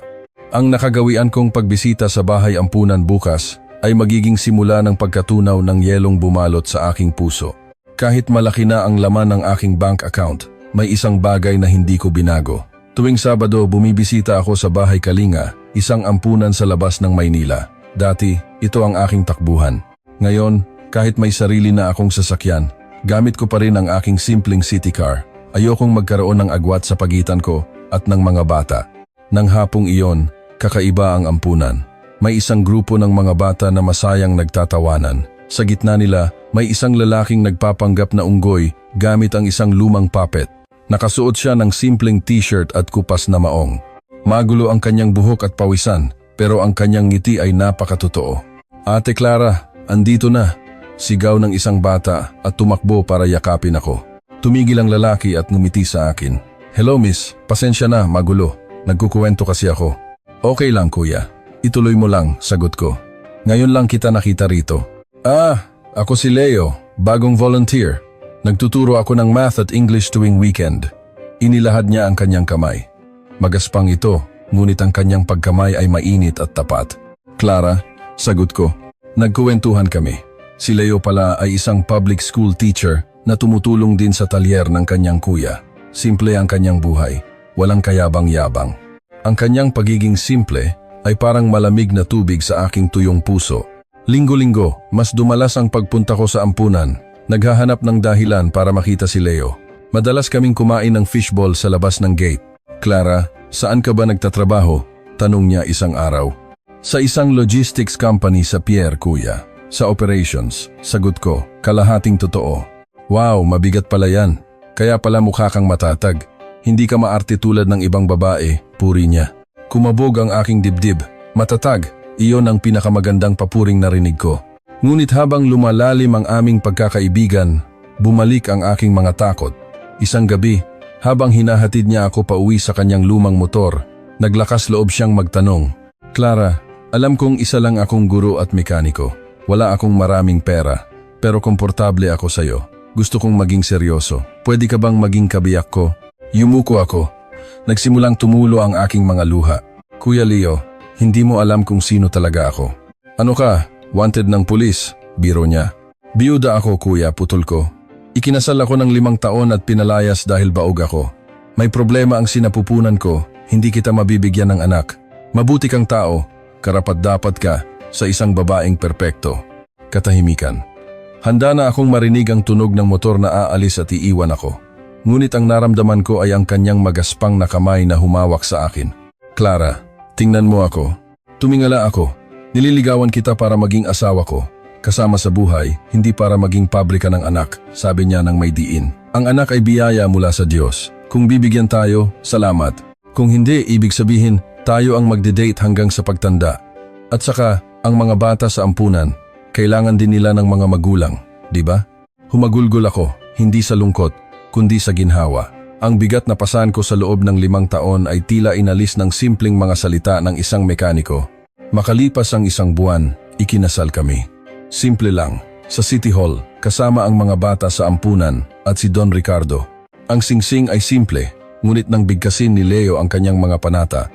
Ang nakagawian kong pagbisita sa bahay ampunan bukas ay magiging simula ng pagkatunaw ng yelong bumalot sa aking puso. Kahit malaki na ang laman ng aking bank account, may isang bagay na hindi ko binago. Tuwing Sabado, bumibisita ako sa Bahay Kalinga, isang ampunan sa labas ng Maynila. Dati, ito ang aking takbuhan. Ngayon, kahit may sarili na akong sasakyan, gamit ko pa rin ang aking simpleng city car. Ayokong magkaroon ng agwat sa pagitan ko at ng mga bata. Nang hapong iyon, kakaiba ang ampunan. May isang grupo ng mga bata na masayang nagtatawanan. Sa gitna nila, may isang lalaking nagpapanggap na unggoy gamit ang isang lumang puppet. Nakasuot siya ng simpleng t-shirt at kupas na maong. Magulo ang kanyang buhok at pawisan, pero ang kanyang ngiti ay napakatotoo. Ate Clara, andito na. Sigaw ng isang bata at tumakbo para yakapin ako. Tumigil ang lalaki at ngumiti sa akin. Hello miss, pasensya na, magulo. Nagkukuwento kasi ako. Okay lang kuya, ituloy mo lang, sagot ko. Ngayon lang kita nakita rito. Ako si Leo, bagong volunteer. Nagtuturo ako ng math at English tuwing weekend. Inilahad niya ang kanyang kamay. Magaspang ito, ngunit ang kanyang pagkamay ay mainit at tapat. Clara, sagot ko. Nagkuwentuhan kami. Si Leo pala ay isang public school teacher na tumutulong din sa talyer ng kanyang kuya. Simple ang kanyang buhay, walang kayabang-yabang. Ang kanyang pagiging simple ay parang malamig na tubig sa aking tuyong puso. Linggo-linggo, mas dumalas ang pagpunta ko sa ampunan. Naghahanap ng dahilan para makita si Leo. Madalas kaming kumain ng fishball sa labas ng gate. Clara, saan ka ba nagtatrabaho? Tanong niya isang araw. Sa isang logistics company sa Pierre, kuya. Sa operations, sagot ko, kalahating totoo. Wow, mabigat pala yan. Kaya pala mukha kang matatag. Hindi ka maarte tulad ng ibang babae, puri niya. Kumabog ang aking dibdib. Matatag, iyon ang pinakamagandang papuring narinig ko. Ngunit habang lumalalim ang aming pagkakaibigan, bumalik ang aking mga takot. Isang gabi, habang hinahatid niya ako pauwi sa kanyang lumang motor, naglakas loob siyang magtanong, Clara, alam kong isa lang akong guro at mekaniko. Wala akong maraming pera, pero komportable ako sa'yo. Gusto kong maging seryoso. Pwede ka bang maging kabiyak ko? Yumuko ako. Nagsimulang tumulo ang aking mga luha. Kuya Leo, hindi mo alam kung sino talaga ako. Ano ka? Wanted ng pulis? Biro niya. Biyuda ako kuya, putol ko. Ikinasal ako ng 5 taon at pinalayas dahil baog ako. May problema ang sinapupunan ko, hindi kita mabibigyan ng anak. Mabuti kang tao, karapat-dapat ka sa isang babaeng perpekto. Katahimikan. Handa na akong marinig ang tunog ng motor na aalis at iiwan ako. Ngunit ang naramdaman ko ay ang kanyang magaspang na kamay na humawak sa akin. Clara, tingnan mo ako. Tumingala ako. Nililigawan kita para maging asawa ko. Kasama sa buhay, hindi para maging pabrika ng anak, sabi niya ng may diin. Ang anak ay biyaya mula sa Diyos. Kung bibigyan tayo, salamat. Kung hindi, ibig sabihin, tayo ang magde-date hanggang sa pagtanda. At saka, ang mga bata sa ampunan, kailangan din nila ng mga magulang, di ba? Humagulgol ako, hindi sa lungkot, kundi sa ginhawa. Ang bigat na pasan ko sa loob ng 5 taon ay tila inalis ng simpleng mga salita ng isang mekaniko. Makalipas ang 1 buwan, ikinasal kami. Simple lang, sa City Hall, kasama ang mga bata sa ampunan at si Don Ricardo. Ang singsing ay simple, ngunit nang bigkasin ni Leo ang kanyang mga panata,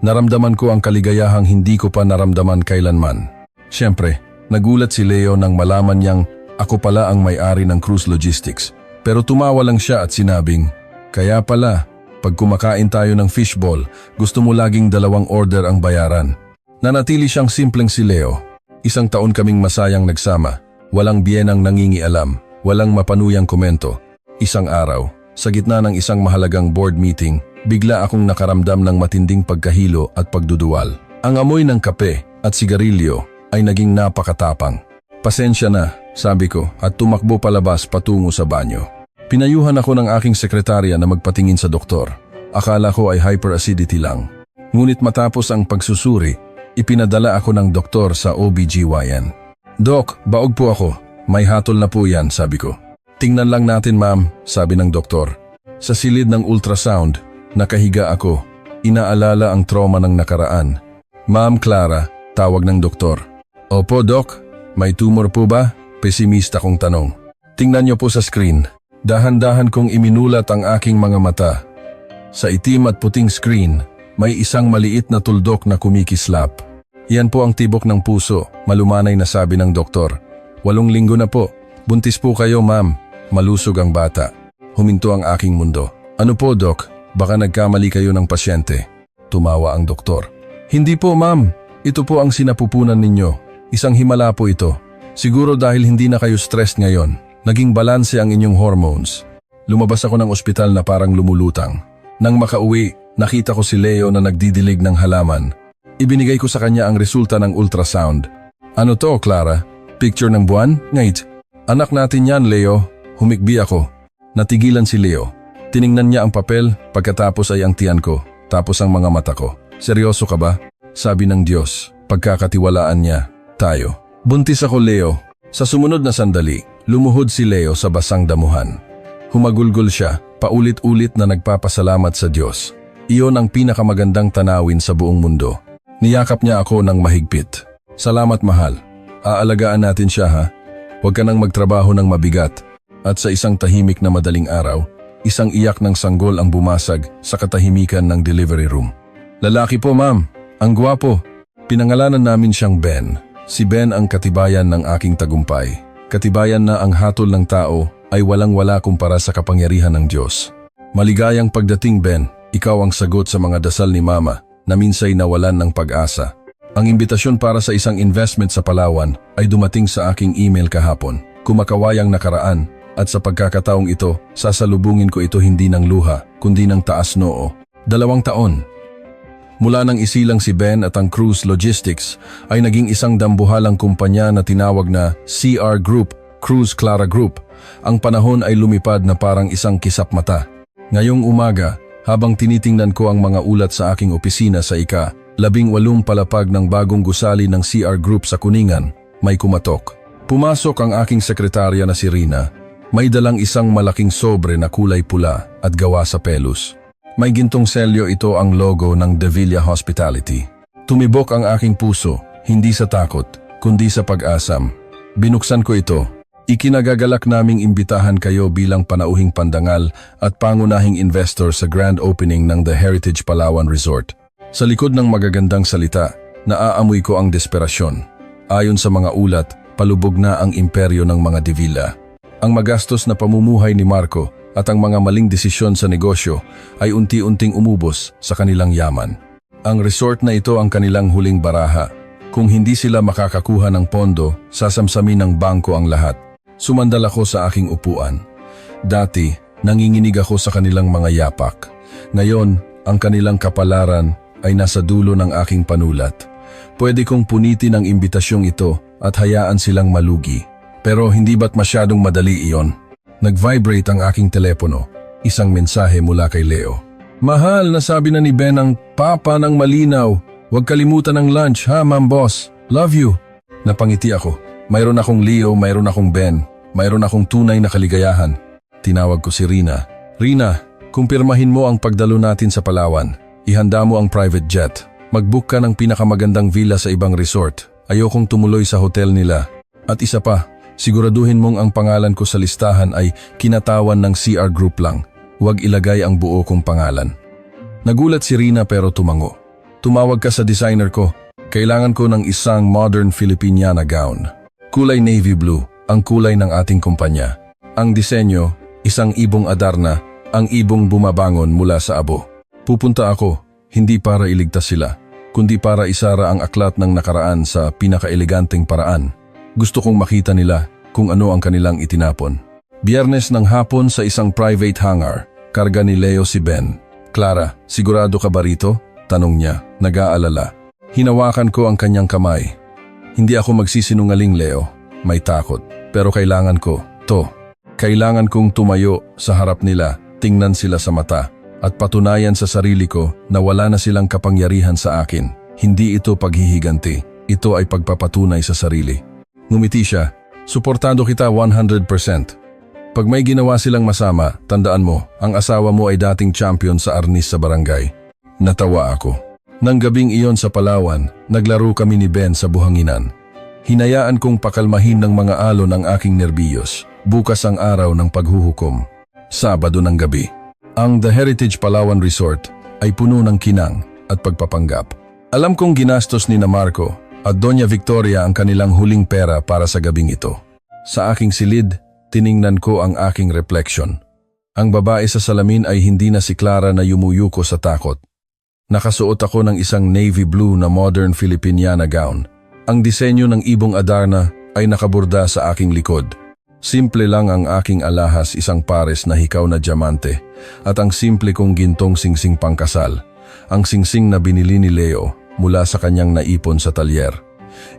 naramdaman ko ang kaligayahang hindi ko pa naramdaman kailanman. Siyempre, nagulat si Leo nang malaman niyang ako pala ang may-ari ng Cruise Logistics. Pero tumawa lang siya at sinabing, kaya pala, pag kumakain tayo ng fishball, gusto mo laging 2 order ang bayaran. Nanatili siyang simpleng si Leo. 1 taon kaming masayang nagsama, walang biyenang nangingialam, walang mapanuyang komento. Isang araw, sa gitna ng isang mahalagang board meeting, bigla akong nakaramdam ng matinding pagkahilo at pagduduwal. Ang amoy ng kape at sigarilyo ay naging napakatapang. Pasensya na, sabi ko at tumakbo palabas patungo sa banyo. Pinayuhan ako ng aking sekretarya na magpatingin sa doktor. Akala ko ay hyperacidity lang. Ngunit matapos ang pagsusuri, ipinadala ako ng doktor sa OBGYN. Dok, baog po ako. May hatol na po yan, sabi ko. Tingnan lang natin ma'am, sabi ng doktor. Sa silid ng ultrasound, nakahiga ako. Inaalala ang trauma ng nakaraan. Ma'am Clara, tawag ng doktor. Opo dok, may tumor po ba? Pesimista kong tanong. Tingnan niyo po sa screen. Dahan-dahan kong iminulat ang aking mga mata. Sa itim at puting screen, may isang maliit na tuldok na kumikislap. Yan po ang tibok ng puso, malumanay na sabi ng doktor. 8 linggo na po. Buntis po kayo ma'am. Malusog ang bata. Huminto ang aking mundo. Ano po dok? Baka nagkamali kayo ng pasyente. Tumawa ang doktor. Hindi po ma'am. Ito po ang sinapupunan ninyo. Isang himala po ito. Siguro dahil hindi na kayo stressed ngayon. Naging balanse ang inyong hormones. Lumabas ako ng ospital na parang lumulutang. Nang makauwi, nakita ko si Leo na nagdidilig ng halaman. Ibinigay ko sa kanya ang resulta ng ultrasound. Ano to, Clara? Picture ng buwan? Ngait. Anak natin yan, Leo. Humikbi ako. Natigilan si Leo. Tiningnan niya ang papel, pagkatapos ay ang tiyan ko, tapos ang mga mata ko. Seryoso ka ba? Sabi ng Diyos. Pagkakatiwalaan niya. Tayo. Buntis ako, Leo. Sa sumunod na sandali, lumuhod si Leo sa basang damuhan. Humagulgol siya, paulit-ulit na nagpapasalamat sa Diyos. Iyon ang pinakamagandang tanawin sa buong mundo. Niyakap niya ako ng mahigpit. Salamat mahal. Aalagaan natin siya ha. Huwag ka nang magtrabaho ng mabigat. At sa isang tahimik na madaling araw, isang iyak ng sanggol ang bumasag sa katahimikan ng delivery room. Lalaki po ma'am, ang gwapo. Pinangalanan namin siyang Ben. Si Ben ang katibayan ng aking tagumpay. Katibayan na ang hatol ng tao ay walang-wala kumpara sa kapangyarihan ng Diyos. Maligayang pagdating Ben, ikaw ang sagot sa mga dasal ni Mama. na minsay nawalan ng pag-asa. Ang imbitasyon para sa isang investment sa Palawan ay dumating sa aking email kahapon. Kumakawayang nakaraan at sa pagkakataong ito, sasalubungin ko ito hindi ng luha, kundi ng taas noo. 2 taon. Mula nang isilang si Ben at ang Cruise Logistics ay naging isang dambuhalang kumpanya na tinawag na CR Group, Cruz Clara Group. Ang panahon ay lumipad na parang isang kisap mata. Ngayong umaga, habang tinitingnan ko ang mga ulat sa aking opisina sa ika-18 palapag ng bagong gusali ng CR Group sa Kuningan, may kumatok. Pumasok ang aking sekretarya na si Rina. May dalang isang malaking sobre na kulay pula at gawa sa pelus. May gintong selyo ito ang logo ng De Villa Hospitality. Tumibok ang aking puso, hindi sa takot, kundi sa pag-asam. Binuksan ko ito. Ikinagagalak naming imbitahan kayo bilang panauhing pandangal at pangunahing investor sa grand opening ng The Heritage Palawan Resort. Sa likod ng magagandang salita, naaamoy ko ang desperasyon. Ayon sa mga ulat, palubog na ang imperyo ng mga De Villa. Ang magastos na pamumuhay ni Marco at ang mga maling desisyon sa negosyo ay unti-unting umubos sa kanilang yaman. Ang resort na ito ang kanilang huling baraha. Kung hindi sila makakakuha ng pondo, sasamsamin ng bangko ang lahat. Sumandal ako sa aking upuan. Dati, nanginginig ako sa kanilang mga yapak. Ngayon, ang kanilang kapalaran ay nasa dulo ng aking panulat. Pwede kong punitin ang imbitasyong ito at hayaan silang malugi. Pero hindi ba't masyadong madali iyon? Nag-vibrate ang aking telepono. Isang mensahe mula kay Leo. Mahal, nasabi na ni Ben ang papa ng malinaw. Huwag kalimutan ang lunch ha, ma'am boss. Love you. Napangiti ako. Mayroon akong Leo, mayroon akong Ben. Mayroon akong tunay na kaligayahan. Tinawag ko si Rina. Rina, kumpirmahin mo ang pagdalo natin sa Palawan. Ihanda mo ang private jet. Mag-book ka ng pinakamagandang villa sa ibang resort. Ayokong tumuloy sa hotel nila. At isa pa, siguraduhin mong ang pangalan ko sa listahan ay kinatawan ng CR Group lang. Huwag ilagay ang buo kong pangalan. Nagulat si Rina pero tumango. Tumawag ka sa designer ko. Kailangan ko ng isang modern Filipiniana gown. Kulay navy blue, ang kulay ng ating kumpanya. Ang disenyo, isang ibong Adarna, ang ibong bumabangon mula sa abo. Pupunta ako, hindi para iligtas sila, kundi para isara ang aklat ng nakaraan sa pinakaeleganteng paraan. Gusto kong makita nila kung ano ang kanilang itinapon. Biyernes ng hapon sa isang private hangar, karga ni Leo si Ben. Clara, sigurado ka ba rito? Tanong niya, nag-aalala. Hinawakan ko ang kanyang kamay. Hindi ako magsisinungaling, Leo. May takot. Pero kailangan ko, Kailangan kong tumayo sa harap nila, tingnan sila sa mata, at patunayan sa sarili ko na wala na silang kapangyarihan sa akin. Hindi ito paghihiganti. Ito ay pagpapatunay sa sarili. Ngumiti siya. Suportado kita 100%. Pag may ginawa silang masama, tandaan mo, ang asawa mo ay dating champion sa arnis sa barangay. Natawa ako. Nang gabing iyon sa Palawan, naglaro kami ni Ben sa buhanginan. Hinayaan kong pakalmahin ng mga alon ang aking nerbiyos. Bukas ang araw ng paghuhukom. Sabado ng gabi. Ang The Heritage Palawan Resort ay puno ng kinang at pagpapanggap. Alam kong ginastos ni na Marco at Doña Victoria ang kanilang huling pera para sa gabing ito. Sa aking silid, tiningnan ko ang aking reflection. Ang babae sa salamin ay hindi na si Clara na yumuyuko sa takot. Nakasuot ako ng isang navy blue na modern Filipiniana gown. Ang disenyo ng ibong Adarna ay nakaburda sa aking likod. Simple lang ang aking alahas, isang pares na hikaw na diamante, at ang simple kong gintong singsing pangkasal. Ang singsing na binili ni Leo mula sa kanyang naipon sa talyer.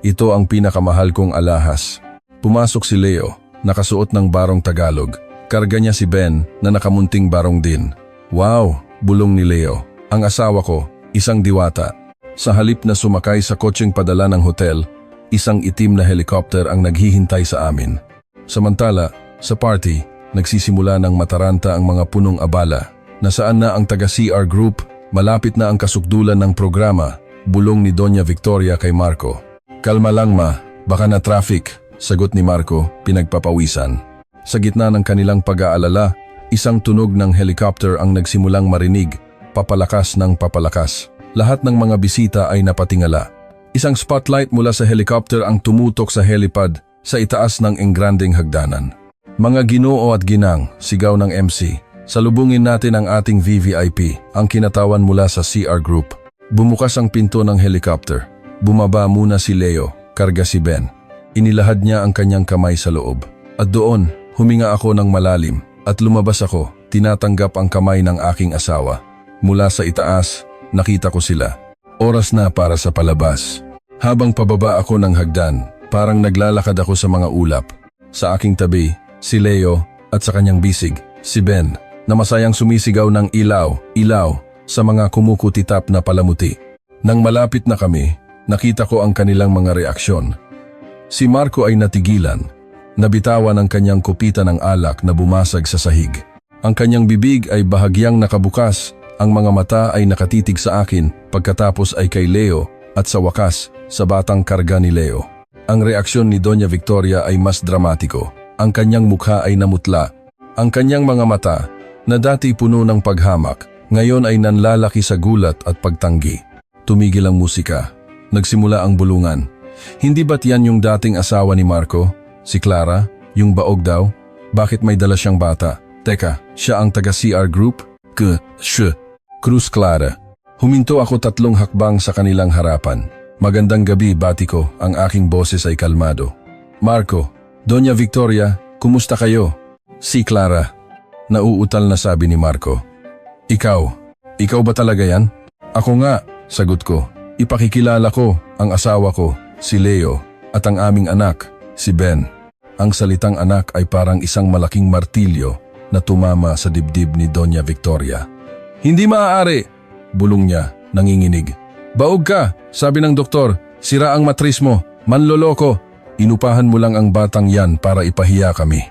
Ito ang pinakamahal kong alahas. Pumasok si Leo, nakasuot ng barong Tagalog. Karga niya si Ben na nakamunting barong din. Wow, bulong ni Leo. Ang asawa ko, isang diwata. Sa halip na sumakay sa kotseng padala ng hotel, isang itim na helicopter ang naghihintay sa amin. Samantala, sa party, nagsisimula ng mataranta ang mga punong abala. Nasaan na ang taga-CR Group? Malapit na ang kasukdulan ng programa, bulong ni Doña Victoria kay Marco. Kalma lang ma, baka na traffic, sagot ni Marco, pinagpapawisan. Sa gitna ng kanilang pag-aalala, isang tunog ng helicopter ang nagsimulang marinig, papalakas ng papalakas. Lahat ng mga bisita ay napatingala. Isang spotlight mula sa helicopter ang tumutok sa helipad sa itaas ng engranding hagdanan. Mga ginoo at ginang, sigaw ng MC. Salubungin natin ang ating VVIP, ang kinatawan mula sa CR Group. Bumukas ang pinto ng helicopter. Bumaba muna si Leo, karga si Ben. Inilahad niya ang kanyang kamay sa loob. At doon, huminga ako ng malalim at lumabas ako, tinatanggap ang kamay ng aking asawa. Mula sa itaas, nakita ko sila. Oras na para sa palabas. Habang pababa ako ng hagdan, parang naglalakad ako sa mga ulap. Sa aking tabi, si Leo at sa kanyang bisig, si Ben, na masayang sumisigaw ng ilaw, ilaw, sa mga kumukutitap na palamuti. Nang malapit na kami, nakita ko ang kanilang mga reaksyon. Si Marco ay natigilan, nabitawan ang kanyang kupita ng alak na bumasag sa sahig. Ang kanyang bibig ay bahagyang nakabukas, ang mga mata ay nakatitig sa akin, pagkatapos ay kay Leo at sa wakas, sa batang karga ni Leo. Ang reaksyon ni Doña Victoria ay mas dramatiko. Ang kanyang mukha ay namutla. Ang kanyang mga mata, na dati puno ng paghamak, ngayon ay nanlalaki sa gulat at pagtanggi. Tumigil ang musika. Nagsimula ang bulungan. Hindi ba't yan yung dating asawa ni Marco? Si Clara? Yung baog daw? Bakit may dala siyang bata? Teka, siya ang taga-CR Group? Cruz Clara. Huminto ako 3 hakbang sa kanilang harapan. Magandang gabi, bati ko, ang aking boses ay kalmado. Marco, Doña Victoria, kumusta kayo? Si Clara. Nauutal na sabi ni Marco. Ikaw ba talaga yan? Ako nga, sagot ko. Ipakikilala ko ang asawa ko, si Leo, at ang aming anak, si Ben. Ang salitang anak ay parang isang malaking martilyo na tumama sa dibdib ni Doña Victoria. Hindi maaari, bulong niya, nanginginig. Baog ka, sabi ng doktor, sira ang matris mo, manloloko. Inupahan mo lang ang batang yan para ipahiya kami.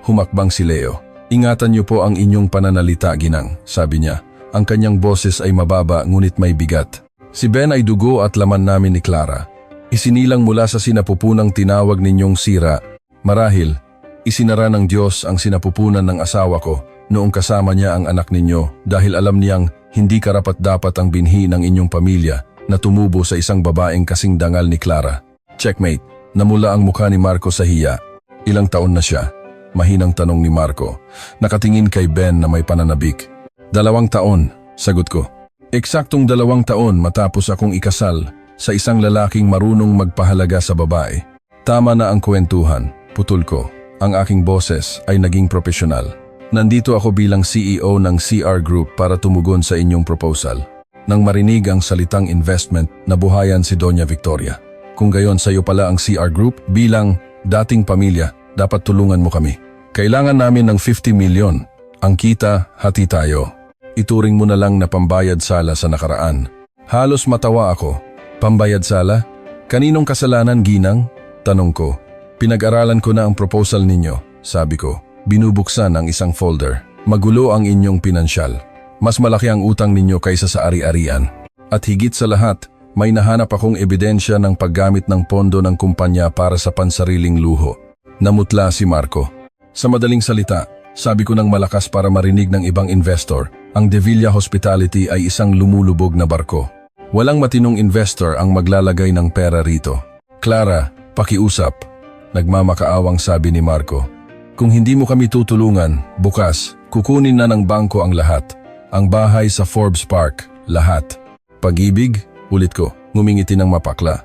Humakbang si Leo. Ingatan niyo po ang inyong pananalita, ginang, sabi niya. Ang kanyang boses ay mababa ngunit may bigat. Si Ben ay dugo at laman namin ni Clara. Isinilang mula sa sinapupunang tinawag ninyong sira. Marahil, isinara ng Diyos ang sinapupunan ng asawa ko noong kasama niya ang anak ninyo dahil alam niyang hindi karapat-dapat ang binhi ng inyong pamilya na tumubo sa isang babaeng kasing dangal ni Clara. Checkmate, namula ang mukha ni Marco sa hiya. Ilang taon na siya? Mahinang tanong ni Marco. Nakatingin kay Ben na may pananabik. 2 taon, sagot ko. Eksaktong 2 taon matapos akong ikasal sa isang lalaking marunong magpahalaga sa babae. Tama na ang kwentuhan, putol ko. Ang aking boses ay naging profesional. Nandito ako bilang CEO ng CR Group para tumugon sa inyong proposal. Nang marinig ang salitang investment, nabuhayan si Doña Victoria. Kung gayon sa'yo pala ang CR Group, bilang dating pamilya, dapat tulungan mo kami. Kailangan namin ng 50 milyon. Ang kita, hati tayo. Ituring mo na lang na pambayad sala sa nakaraan. Halos matawa ako. Pambayad sala? Kaninong kasalanan, ginang? Tanong ko. Pinag-aralan ko na ang proposal ninyo, sabi ko. Binubuksan ang isang folder. Magulo ang inyong pinansyal. Mas malaki ang utang ninyo kaysa sa ari-arian. At higit sa lahat, may nahanap akong ebidensya ng paggamit ng pondo ng kumpanya para sa pansariling luho. Namutla si Marco. Sa madaling salita, sabi ko ng malakas para marinig ng ibang investor, ang De Villa Hospitality ay isang lumulubog na barko. Walang matinong investor ang maglalagay ng pera rito. Clara, pakiusap. Nagmamakaawang sabi ni Marco. Kung hindi mo kami tutulungan, bukas, kukunin na ng bangko ang lahat. Ang bahay sa Forbes Park, lahat. Pag-ibig? Ulit ko, ngumingiti ng mapakla.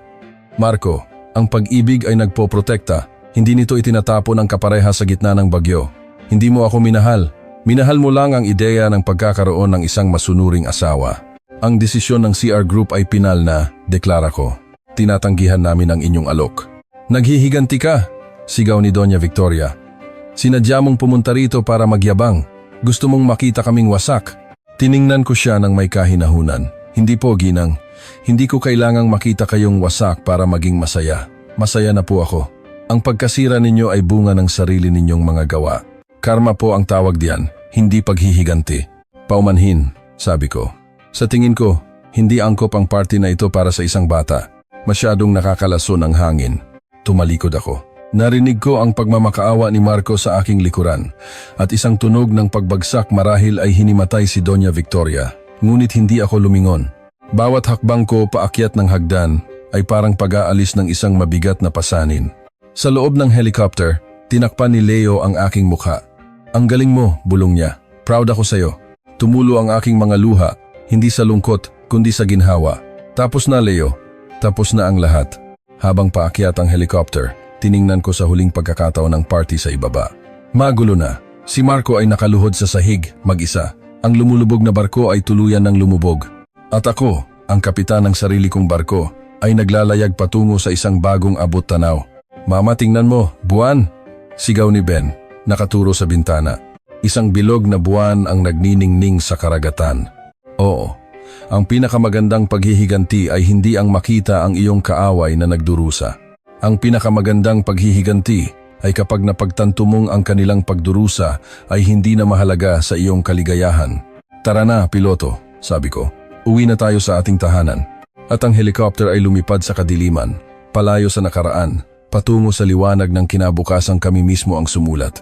Marco, ang pag-ibig ay nagpoprotekta. Hindi nito itinatapon ang kapareha sa gitna ng bagyo. Hindi mo ako minahal. Minahal mo lang ang ideya ng pagkakaroon ng isang masunuring asawa. Ang desisyon ng CR Group ay pinal na, deklara ko. Tinatanggihan namin ang inyong alok. Naghihiganti ka, sigaw ni Doña Victoria. Sinadya mong pumunta rito para magyabang. Gusto mong makita kaming wasak. Tiningnan ko siya ng may kahinahunan. Hindi po, ginang. Hindi ko kailangang makita kayong wasak para maging masaya. Masaya na po ako. Ang pagkasira ninyo ay bunga ng sarili ninyong mga gawa. Karma po ang tawag diyan, hindi paghihiganti. Paumanhin, sabi ko. Sa tingin ko, hindi angkop ang party na ito para sa isang bata. Masyadong nakakalason ang hangin. Tumalikod ako. Narinig ko ang pagmamakaawa ni Marco sa aking likuran at isang tunog ng pagbagsak marahil ay hinimatay si Doña Victoria. Ngunit hindi ako lumingon. Bawat hakbang ko paakyat ng hagdan ay parang pag-aalis ng isang mabigat na pasanin. Sa loob ng helicopter, tinakpan ni Leo ang aking mukha. Ang galing mo, bulong niya. Proud ako sa'yo. Tumulo ang aking mga luha, hindi sa lungkot, kundi sa ginhawa. Tapos na, Leo. Tapos na ang lahat. Habang paakyat ang helicopter, tiningnan ko sa huling pagkakataon ng party sa ibaba. Magulo na. Si Marco ay nakaluhod sa sahig, mag-isa. Ang lumulubog na barko ay tuluyan ng lumubog. At ako, ang kapitan ng sarili kong barko, ay naglalayag patungo sa isang bagong abot tanaw. Mama, tingnan mo, buwan! Sigaw ni Ben, nakaturo sa bintana. Isang bilog na buwan ang nagniningning sa karagatan. Oo, ang pinakamagandang paghihiganti ay hindi ang makita ang iyong kaaway na nagdurusa. Ang pinakamagandang paghihiganti ay kapag napagtanto mong ang kanilang pagdurusa ay hindi na mahalaga sa iyong kaligayahan. Tara na, piloto, sabi ko. Uwi na tayo sa ating tahanan. At ang helicopter ay lumipad sa kadiliman, palayo sa nakaraan, patungo sa liwanag ng kinabukasan kami mismo ang sumulat.